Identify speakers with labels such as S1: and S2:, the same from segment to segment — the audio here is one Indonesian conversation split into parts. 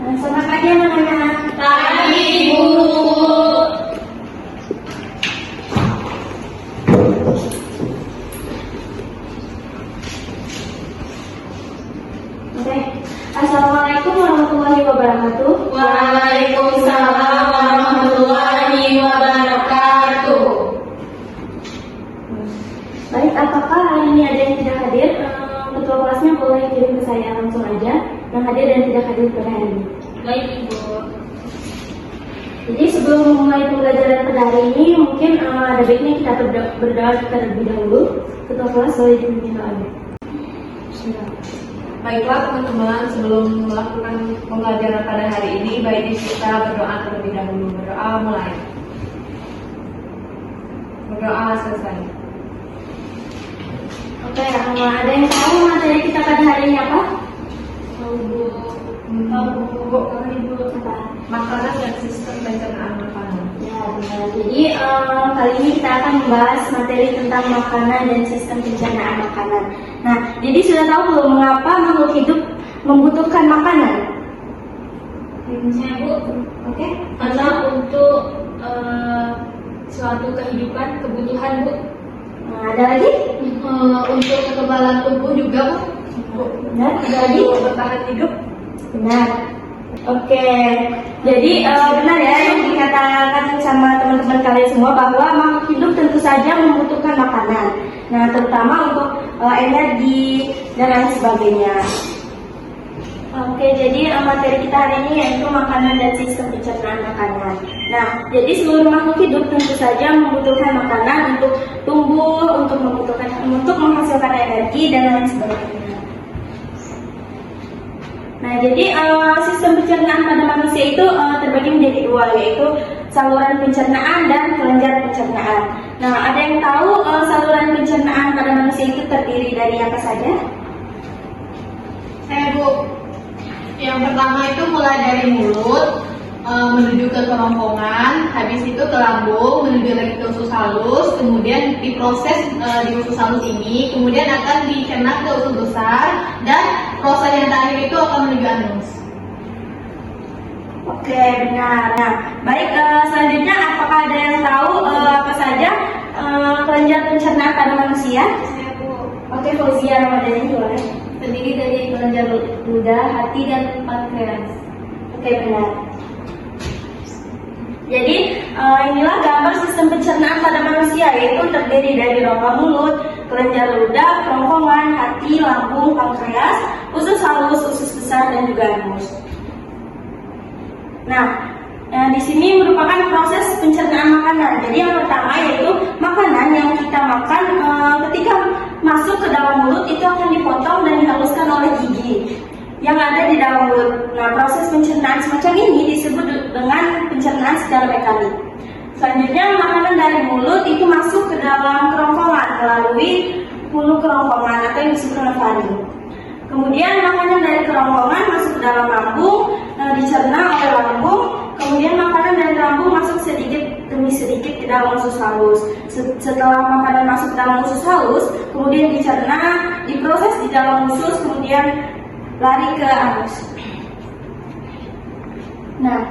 S1: Selamat pagi anak-anak.
S2: Pagi, Bu.
S1: Oke. Assalamualaikum warahmatullahi wabarakatuh.
S2: Waalaikumsalam warahmatullahi wabarakatuh.
S1: Baik, apakah hari ini ada yang tidak hadir? Ketua kelasnya boleh kirim ke saya langsung aja yang hadir dan tidak hadir pada hari ini.
S2: Baik, Ibu.
S1: Jadi sebelum memulai pembelajaran pada hari ini, mungkin ada baiknya kita berdoa terlebih dahulu. Ketua kelas boleh dipimpin doanya.
S2: Baiklah teman-teman, sebelum melakukan pembelajaran pada hari ini, baiknya kita berdoa terlebih dahulu. Berdoa mulai. Berdoa selesai.
S1: Oke, ada yang tahu materi kita pada hari ini apa?
S2: Tahu, Bu.
S1: Apa?
S2: Makanan dan sistem pencernaan makanan.
S1: Ya, benar. Jadi kali ini kita akan membahas materi tentang makanan dan sistem pencernaan makanan. Nah, jadi sudah tahu belum mengapa makhluk hidup membutuhkan makanan?
S2: Saya, Bu.
S1: Oke.
S2: Karena untuk suatu kehidupan, kebutuhan, Bu.
S1: Nah, ada lagi?
S2: Untuk kekebalan tubuh juga, Bu.
S1: Benar. Ada lagi?
S2: Untuk bertahan hidup.
S1: Benar. Oke. Jadi benar ya yang dikatakan sama teman-teman kalian semua bahwa makhluk hidup tentu saja membutuhkan makanan. Nah, terutama untuk energi dan lain sebagainya. Oke, jadi materi kita hari ini yaitu makanan dan sistem pencernaan makanan. Nah, jadi seluruh makhluk hidup tentu saja membutuhkan makanan untuk tumbuh, untuk menghasilkan energi dan lain sebagainya. Nah, jadi sistem pencernaan pada manusia itu terbagi menjadi dua, yaitu saluran pencernaan dan kelenjar pencernaan. Nah, ada yang tahu saluran pencernaan pada manusia itu terdiri dari apa saja?
S2: Saya, Bu. Yang pertama itu mulai dari mulut menuju ke kerongkongan, habis itu ke lambung, menuju lagi ke usus halus, kemudian diproses di usus halus ini, kemudian akan dicerna ke usus besar, dan proses yang terakhir itu akan menuju anus.
S1: Oke, benar. Nah, baik, selanjutnya apakah ada yang tahu apa saja kelenjar pencernaan pada manusia?
S2: Saya, Bu.
S1: Oke, Fauzia Ramadhani boleh.
S2: Terdiri dari kelenjar ludah, hati, dan pankreas.
S1: Oke, benar. Jadi inilah gambar sistem pencernaan pada manusia, yaitu terdiri dari rongga mulut, kelenjar ludah, kerongkongan, hati, lambung, pankreas, usus halus, usus besar, dan juga anus. Nah, di sini merupakan proses pencernaan makanan. Jadi yang pertama yaitu makanan yang kita makan ketika masuk ke dalam mulut itu akan dipotong dan dihaluskan oleh gigi yang ada di dalam mulut. Nah, proses pencernaan semacam ini disebut dengan pencernaan secara mekanik. Selanjutnya, makanan dari mulut itu masuk ke dalam kerongkongan melalui hulu kerongkongan atau yang disebut dengan faring. Kemudian makanan dari kerongkongan masuk ke dalam lambung, dicerna oleh lambung. Kemudian makanan dari lambung masuk sedikit demi sedikit ke dalam usus halus. Setelah makanan masuk ke dalam usus halus, kemudian dicerna, diproses di dalam usus, kemudian lari ke anus. Nah,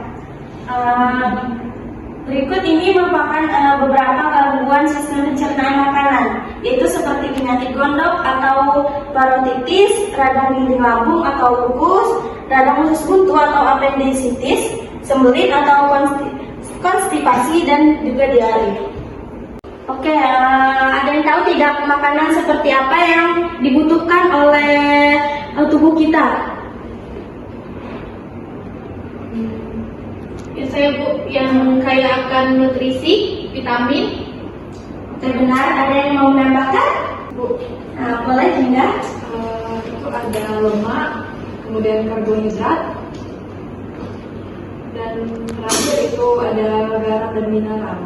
S1: berikut ini merupakan beberapa gangguan sistem pencernaan makanan, yaitu seperti penyakit gondok atau parotitis, radang dinding lambung atau lupus, radang usus buntu atau appendicitis, sembelit atau konstipasi, dan juga diare. Oke, ada yang tahu tidak makanan seperti apa yang dibutuhkan oleh tubuh kita?
S2: Ya, saya, Bu, yang kaya akan nutrisi, vitamin.
S1: Oke, benar. Ada yang mau menambahkan?
S2: Bu,
S1: Boleh juga.
S2: itu ada lemak, kemudian karbohidrat, dan terakhir itu ada garam dan mineral.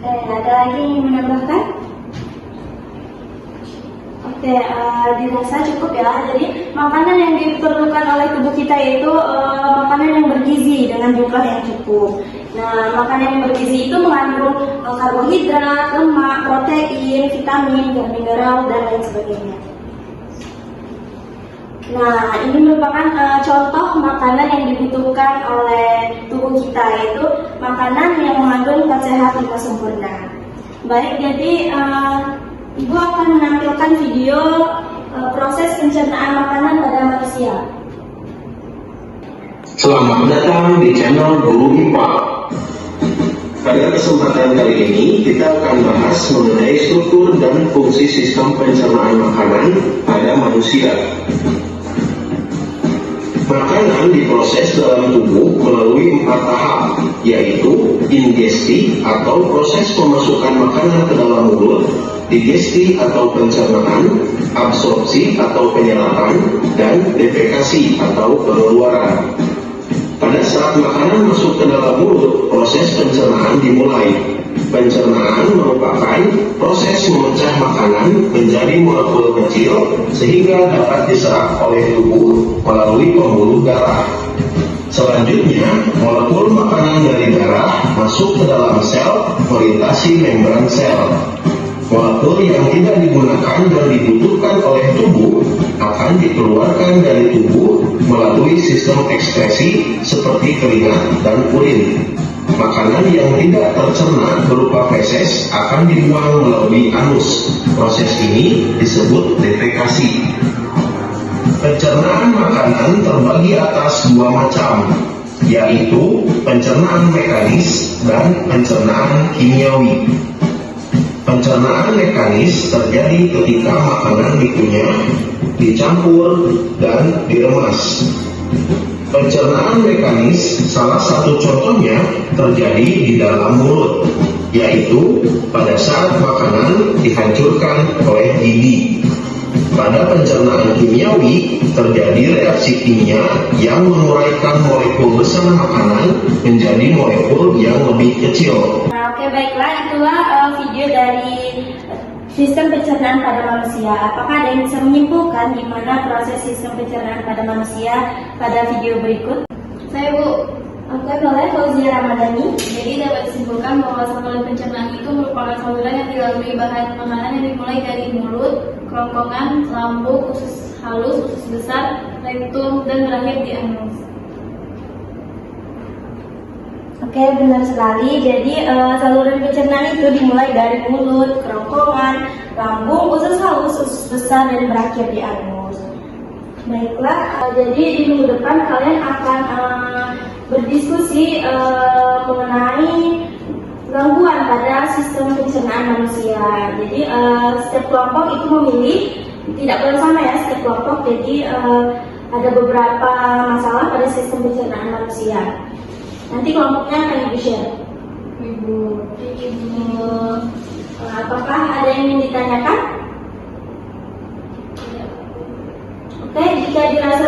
S1: Ada lagi yang menambahkan? Oke, dirasa cukup ya. Jadi makanan yang diperlukan oleh tubuh kita yaitu makanan yang bergizi dengan jumlah yang cukup. Nah, makanan yang bergizi itu mengandung karbohidrat, lemak, protein, vitamin, dan mineral, dan lain sebagainya. Nah, ini merupakan contoh makanan yang dibutuhkan oleh tubuh kita, yaitu makanan yang mengandung zat sehat hingga sempurna. Baik, jadi Ibu akan menampilkan video proses pencernaan makanan pada manusia.
S3: Selamat datang di channel Guru IPA. Pada kesempatan kali ini, kita akan bahas mengenai struktur dan fungsi sistem pencernaan makanan pada manusia. Makanan diproses dalam tubuh melalui 4 tahap, yaitu ingesti atau proses pemasukan makanan ke dalam mulut, digesti atau pencernaan, absorpsi atau penyerapan, dan defekasi atau pengeluaran. Pada saat makanan masuk ke dalam mulut, proses pencernaan dimulai. Pencernaan merupakan proses memecah makanan menjadi molekul kecil sehingga dapat diserap oleh tubuh melalui pembuluh darah. Selanjutnya, molekul makanan dari darah masuk ke dalam sel melintasi membran sel. Molekul yang tidak digunakan dan dibutuhkan oleh tubuh akan dikeluarkan dari tubuh melalui sistem ekskresi seperti keringat dan urin. Makanan yang tidak tercerna berupa feses akan dibuang melalui anus. Proses ini disebut defekasi. Pencernaan makanan terbagi atas 2 macam, yaitu pencernaan mekanis dan pencernaan kimiawi. Pencernaan mekanis terjadi ketika makanan dikunyah, dicampur, dan diremas. Pencernaan mekanis salah satu contohnya terjadi di dalam mulut, yaitu pada saat makanan dihancurkan oleh gigi. Pada pencernaan kimiawi terjadi reaksi kimia yang menguraikan molekul besar makanan menjadi molekul yang lebih kecil.
S1: Nah, oke, baiklah, itulah video dari sistem pencernaan pada manusia. Apakah ada yang bisa menyimpulkan di mana proses sistem pencernaan pada manusia pada video berikut?
S2: Saya Bu.
S1: Oke, boleh, Fauzia Ramadhani.
S2: Jadi dapat disimpulkan bahwa saluran pencernaan itu merupakan saluran yang dilalui bahan makanan yang dimulai dari mulut, kerongkongan, lambung, usus halus, usus besar, rektum, dan berakhir di anus.
S1: Oke, benar sekali. Jadi saluran pencernaan itu dimulai dari mulut, kerongkongan, lambung, usus halus, usus besar, dan berakhir di anus. Baiklah, jadi di minggu depan kalian akan berdiskusi mengenai gangguan pada sistem pencernaan manusia. Jadi setiap kelompok itu memilih, tidak boleh sama ya setiap kelompok. Jadi ada beberapa masalah pada sistem pencernaan manusia. Nanti kelompoknya akan di-share.
S2: Ibu.
S1: Apakah ada yang ingin ditanyakan? Oke, jika dirasa